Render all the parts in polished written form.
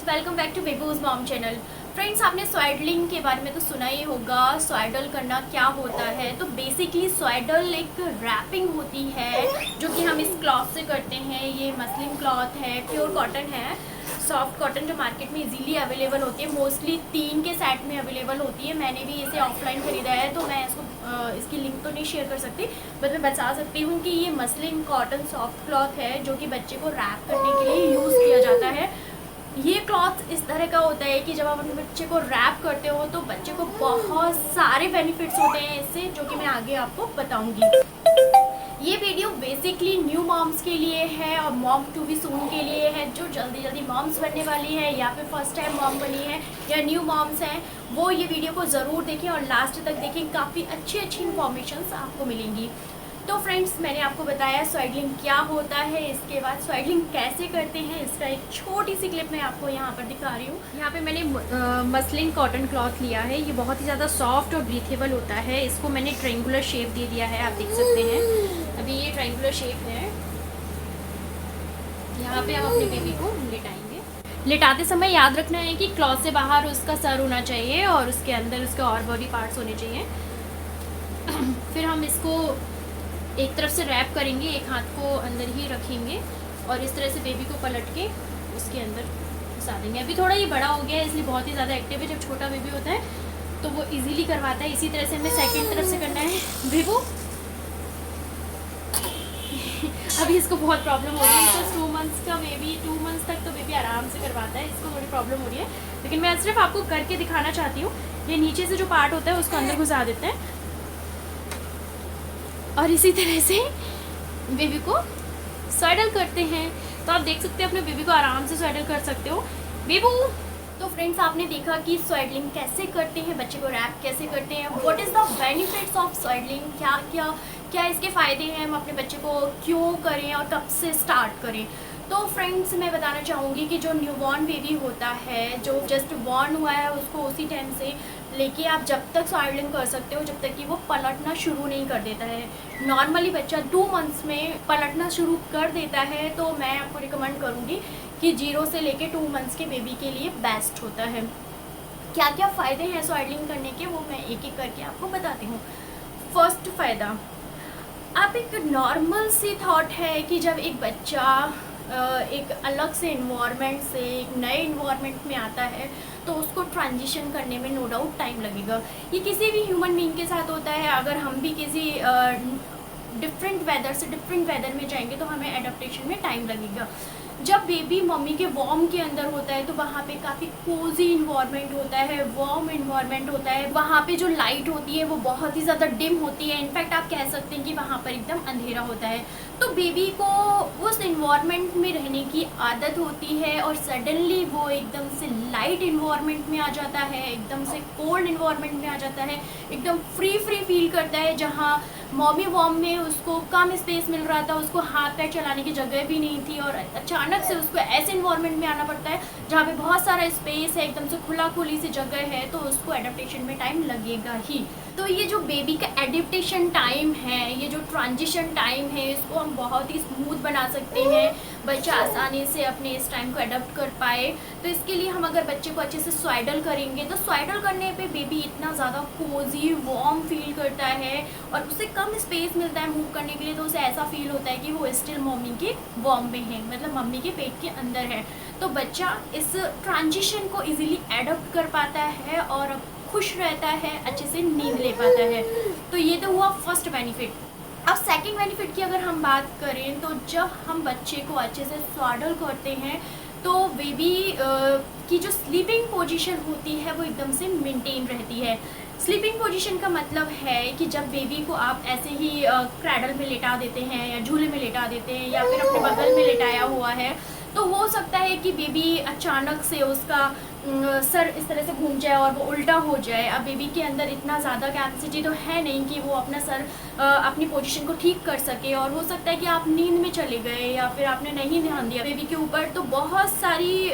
Welcome back to बेबूज mom channel. Friends, आपने swaddling के बारे में तो सुना ही होगा। स्वाइडल करना क्या होता है? तो बेसिकली स्वाइडल एक रैपिंग होती है जो कि हम इस क्लॉथ से करते हैं। ये मसलिन क्लॉथ है, प्योर कॉटन है, सॉफ्ट कॉटन जो मार्केट में इजीली अवेलेबल होती है। मोस्टली 3 के सेट में अवेलेबल होती है। मैंने भी इसे ऑफलाइन ख़रीदा है तो मैं इसकी लिंक तो नहीं शेयर कर सकती, बट मैं बता सकती हूँ कि ये मसलिन कॉटन सॉफ्ट क्लॉथ है जो कि बच्चे को रैप करने के लिए यूज़ किया जाता है। ये क्लॉथ इस तरह का होता है कि जब आप अपने बच्चे को रैप करते हो तो बच्चे को बहुत सारे बेनिफिट्स होते हैं इससे, जो कि मैं आगे आपको बताऊंगी। ये वीडियो बेसिकली न्यू मॉम्स के लिए है और मॉम टू बी सून के लिए है, जो जल्दी जल्दी मॉम्स बनने वाली है या फिर फर्स्ट टाइम मॉम बनी है या न्यू मॉम्स हैं, वो ये वीडियो को ज़रूर देखें और लास्ट तक देखें। काफ़ी अच्छी इन्फॉर्मेशन आपको मिलेंगी। तो फ्रेंड्स, मैंने आपको बताया स्वाइडलिंग क्या होता है, इसके बाद स्वाइडलिंग कैसे करते हैं, इसका एक छोटी सी क्लिप मैं आपको यहाँ पर दिखा रही हूँ। यहाँ पे मैंने मसलिन कॉटन क्लॉथ लिया है। ये बहुत ही ज़्यादा सॉफ्ट और ब्रीथेबल होता है। इसको मैंने ट्रायंगुलर शेप दे दिया है, आप देख सकते हैं। अभी ये ट्रायंगुलर शेप है। यहाँ पे हम अपने बेबी को लिटाएंगे। लिटाते समय याद रखना है कि क्लॉथ से बाहर उसका सर होना चाहिए और उसके अंदर उसके और बॉडी पार्ट्स होने चाहिए। फिर हम इसको एक तरफ से रैप करेंगे, एक हाथ को अंदर ही रखेंगे और इस तरह से बेबी को पलट के उसके अंदर घुसा देंगे। अभी थोड़ा ये बड़ा हो गया है इसलिए बहुत ही ज़्यादा एक्टिव है। जब छोटा बेबी होता है तो वो इजीली करवाता है। इसी तरह से हमें सेकंड तरफ से करना है। बेबू अभी इसको बहुत प्रॉब्लम हो रही है। तो 2 मंथ्स का बेबी, 2 मंथ्स तक तो बेबी आराम से करवाता है। इसको थोड़ी प्रॉब्लम हो रही है, लेकिन मैं सिर्फ आपको करके दिखाना चाहती हूँ। ये नीचे से जो पार्ट होता है उसको अंदर घुसा देते हैं और इसी तरह से बेबी को स्वाइडल करते हैं। तो आप देख सकते हैं अपने बेबी को आराम से स्वाइडल कर सकते हो। बेबू, तो फ्रेंड्स, आपने देखा कि स्वाइडलिंग कैसे करते हैं, बच्चे को रैप कैसे करते हैं, what is the benefits of swaddling, क्या क्या क्या इसके फ़ायदे हैं, हम अपने बच्चे को क्यों करें और कब से स्टार्ट करें। तो फ्रेंड्स, मैं बताना चाहूँगी कि जो न्यूबॉर्न बेबी होता है, जो जस्ट बॉर्न हुआ है, उसको उसी टाइम से लेके आप जब तक स्वाइडलिंग कर सकते हो, जब तक कि वो पलटना शुरू नहीं कर देता है। नॉर्मली बच्चा 2 मंथ्स में पलटना शुरू कर देता है, तो मैं आपको रिकमेंड करूँगी कि 0 से लेके 2 मंथ्स के बेबी के लिए बेस्ट होता है। क्या क्या फ़ायदे हैं स्वाइडलिंग करने के, वो मैं एक एक करके आपको बताती हूँ। फर्स्ट फ़ायदा, आप एक नॉर्मल सी थॉट है कि जब एक बच्चा एक अलग से इन्वायरमेंट से एक नए इन्वायरमेंट में आता है तो उसको ट्रांजिशन करने में नो डाउट टाइम लगेगा। ये किसी भी ह्यूमन बीइंग के साथ होता है। अगर हम भी किसी डिफरेंट वेदर से डिफरेंट वेदर में जाएंगे तो हमें एडाप्टेशन में टाइम लगेगा। जब बेबी मम्मी के वॉर्म के अंदर होता है तो वहाँ पे काफ़ी कोजी इन्वायरमेंट होता है, वार्म इन्वायरमेंट होता है। वहाँ पे जो लाइट होती है वो बहुत ही ज़्यादा डिम होती है। इनफैक्ट आप कह सकते हैं कि वहाँ पर एकदम अंधेरा होता है। तो बेबी को उस इन्वायरमेंट में रहने की आदत होती है और सडनली वो एकदम से लाइट इन्वायरमेंट में आ जाता है, एकदम से कोल्ड इन्वायरमेंट में आ जाता है, एकदम फ्री फील करता है। जहाँ मॉमी वॉर्म में उसको कम स्पेस मिल रहा था, उसको हाथ पैर चलाने की जगह भी नहीं थी और अचानक से उसको ऐसे इन्वायरमेंट में आना पड़ता है जहाँ पे बहुत सारा स्पेस है, एकदम से खुली सी जगह है, तो उसको एडेप्टेशन में टाइम लगेगा ही। तो ये जो बेबी का एडेप्टेशन टाइम है, ये जो ट्रांजिशन टाइम है, इसको हम बहुत ही स्मूथ बना सकते हैं। बच्चा आसानी से अपने इस टाइम को अडॉप्ट कर पाए। तो इसके लिए हम अगर बच्चे को अच्छे से स्वाइडल करेंगे तो स्वाइडल करने पे बेबी इतना ज़्यादा कोजी वार्म फील करता है और उसे कम स्पेस मिलता है मूव करने के लिए, तो उसे ऐसा फील होता है कि वो स्टिल मम्मी के वार्म में है, मतलब मम्मी के पेट के अंदर है। तो बच्चा इस ट्रांजिशन को ईजिली एडॉप्ट कर पाता है और खुश रहता है, अच्छे से नींद ले पाता है। तो ये तो हुआ फर्स्ट बेनिफिट। अब सेकंड बेनिफिट की अगर हम बात करें तो जब हम बच्चे को अच्छे से स्वाडल करते हैं तो बेबी की जो स्लीपिंग पोजीशन होती है वो एकदम से मेंटेन रहती है। स्लीपिंग पोजीशन का मतलब है कि जब बेबी को आप ऐसे ही क्रैडल में लेटा देते हैं या झूले में लेटा देते हैं या फिर अपने बगल में लेटाया हुआ है, तो हो सकता है कि बेबी अचानक से उसका सर इस तरह से घूम जाए और वो उल्टा हो जाए। अब बेबी के अंदर इतना ज़्यादा कैपेसिटी तो है नहीं कि वो अपना सर अपनी पोजीशन को ठीक कर सके और हो सकता है कि आप नींद में चले गए या फिर आपने नहीं ध्यान दिया बेबी के ऊपर, तो बहुत सारी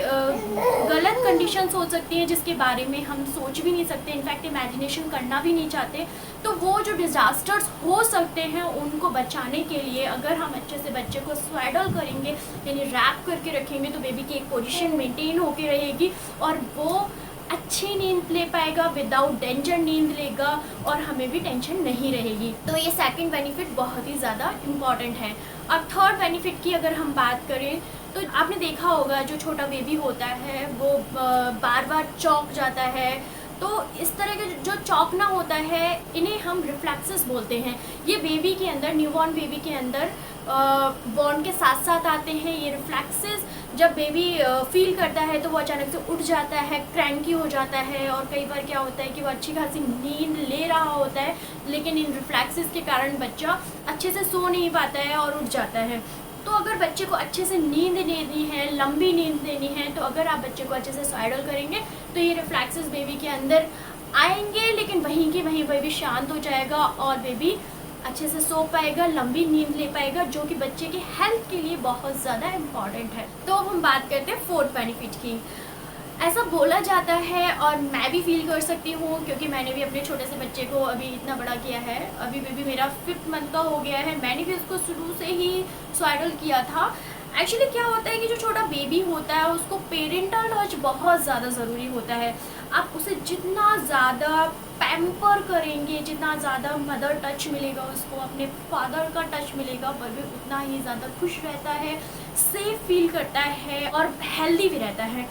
गलत कंडीशंस हो सकती हैं जिसके बारे में हम सोच भी नहीं सकते, इनफैक्ट इमेजिनेशन करना भी नहीं चाहते। तो वो जो डिज़ास्टर्स हो सकते हैं उनको बचाने के लिए अगर हम अच्छे से बच्चे को स्वेडल करेंगे यानी रैप करके रखेंगे तो बेबी की एक पोजीशन मेंटेन होके रहेगी और वो अच्छी नींद ले पाएगा, विदाउट डेंजर नींद लेगा और हमें भी टेंशन नहीं रहेगी। तो ये सेकंड बेनिफिट बहुत ही ज़्यादा इम्पॉर्टेंट है। अब थर्ड बेनिफिट की अगर हम बात करें तो आपने देखा होगा जो छोटा बेबी होता है वो बार बार चौंक जाता है। तो इस तरह के जो चौंकना होता है इन्हें हम रिफ्लेक्सेस बोलते हैं। ये बेबी के अंदर, न्यूबॉर्न बेबी के अंदर बॉर्न के साथ साथ आते हैं। ये रिफ्लेक्सेस जब बेबी फील करता है तो वो अचानक से उठ जाता है, क्रैंकी हो जाता है और कई बार क्या होता है कि वो अच्छी खासी नींद ले रहा होता है लेकिन इन रिफ्लेक्सेस के कारण बच्चा अच्छे से सो नहीं पाता है और उठ जाता है। तो अगर बच्चे को अच्छे से नींद लेनी है, लंबी नींद लेनी है, तो अगर आप बच्चे को अच्छे से स्वेडल करेंगे तो ये रिफ्लेक्सेस बेबी के अंदर आएंगे लेकिन वहीं के वहीं बेबी शांत हो जाएगा और बेबी अच्छे से सो पाएगा, लंबी नींद ले पाएगा, जो कि बच्चे की हेल्थ के लिए बहुत ज़्यादा इम्पॉर्टेंट है। तो अब हम बात करते हैं फोर्थ बेनिफिट की। ऐसा बोला जाता है और मैं भी फील कर सकती हूँ क्योंकि मैंने भी अपने छोटे से बच्चे को अभी इतना बड़ा किया है। अभी बेबी मेरा 5th मंथ का हो गया है। मैंने भी उसको शुरू से ही स्वेडल किया था। एक्चुअली क्या होता है कि जो छोटा बेबी होता है उसको पेरेंटल टच बहुत ज़्यादा ज़रूरी होता है। आप उसे जितना ज़्यादा पैम्पर करेंगे, जितना ज़्यादा मदर टच मिलेगा उसको, अपने फादर का टच मिलेगा, पर भी उतना ही ज़्यादा खुश रहता है, सेफ फील करता है और हेल्दी भी रहता है।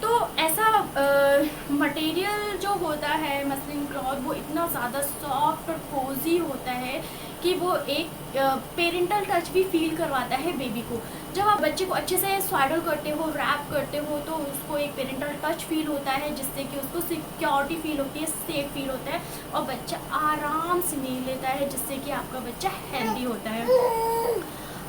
तो ऐसा मटेरियल जो होता है मसलिन क्लॉथ वो इतना ज़्यादा सॉफ्ट और कोजी होता है कि वो एक पेरेंटल टच भी फील करवाता है बेबी को। जब आप बच्चे को अच्छे से स्वेडल करते हो, रैप करते हो, तो उसको एक पेरेंटल टच फील होता है जिससे कि उसको सिक्योरिटी फील होती है, सेफ फील होता है और बच्चा आराम से नींद लेता है जिससे कि आपका बच्चा हेल्दी होता है।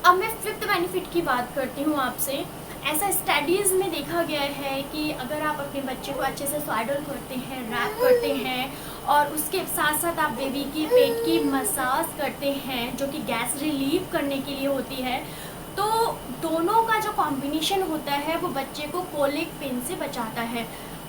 अब मैं 5th बेनिफिट की बात करती हूँ आपसे। ऐसा स्टडीज़ में देखा गया है कि अगर आप अपने बच्चे को अच्छे से स्वेडल करते हैं, रैप करते हैं और उसके साथ साथ आप बेबी की पेट की मसाज करते हैं जो कि गैस रिलीव करने के लिए होती है, तो दोनों का जो कॉम्बिनेशन होता है वो बच्चे को कोलिक पेन से बचाता है।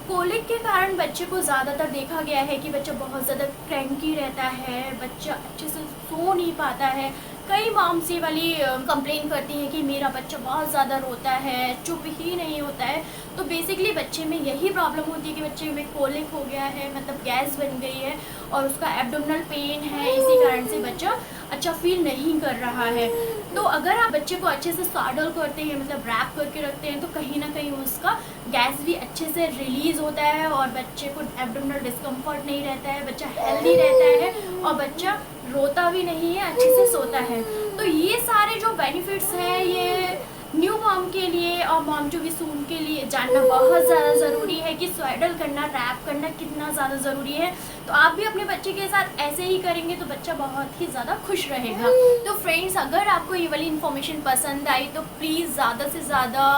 कोलिक के कारण बच्चे को ज़्यादातर देखा गया है कि बच्चा बहुत ज़्यादा क्रैंकी रहता है, बच्चा अच्छे से सो नहीं पाता है। कई मॉम्स ये वाली कंप्लेन करती हैं कि मेरा बच्चा बहुत ज़्यादा रोता है, चुप ही नहीं होता है। तो बेसिकली बच्चे में यही प्रॉब्लम होती है कि बच्चे में कोलिक हो गया है, मतलब गैस बन गई है और उसका एब्डोमिनल पेन है, इसी कारण से बच्चा अच्छा फील नहीं कर रहा है। तो अगर आप बच्चे को अच्छे से स्वेडल करते हैं, मतलब रैप करके रखते हैं, तो कहीं ना कहीं उसका गैस भी अच्छे से रिलीज़ होता है और बच्चे को एब्डोमिनल डिस्कम्फर्ट नहीं रहता है, बच्चा हेल्दी रहता है और बच्चा रोता भी नहीं है, अच्छे से सोता है। तो ये सारे जो बेनिफिट्स हैं ये न्यू मॉम के लिए और मॉम टू बी सून के लिए जानना बहुत ज़्यादा ज़रूरी है कि स्वेडल करना, रैप करना कितना ज़्यादा ज़रूरी है। तो आप भी अपने बच्चे के साथ ऐसे ही करेंगे तो बच्चा बहुत ही ज़्यादा खुश रहेगा। तो फ्रेंड्स, अगर आपको ये वाली इन्फॉर्मेशन पसंद आई तो प्लीज़ ज़्यादा से ज़्यादा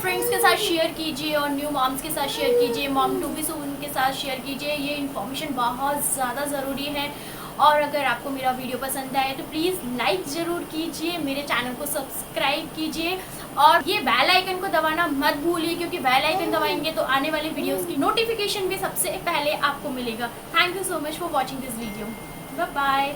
फ्रेंड्स के साथ शेयर कीजिए और न्यू मॉम्स के साथ शेयर कीजिए, मॉम टू बी सून के साथ शेयर कीजिए। ये इन्फॉर्मेशन बहुत ज़्यादा ज़रूरी है। और अगर आपको मेरा वीडियो पसंद आए तो प्लीज़ लाइक ज़रूर कीजिए, मेरे चैनल को सब्सक्राइब कीजिए और ये बेल आइकन को दबाना मत भूलिए क्योंकि बेल आइकन दबाएंगे तो आने वाले वीडियोस की नोटिफिकेशन भी सबसे पहले आपको मिलेगा। Thank you so much for watching this video. Bye bye.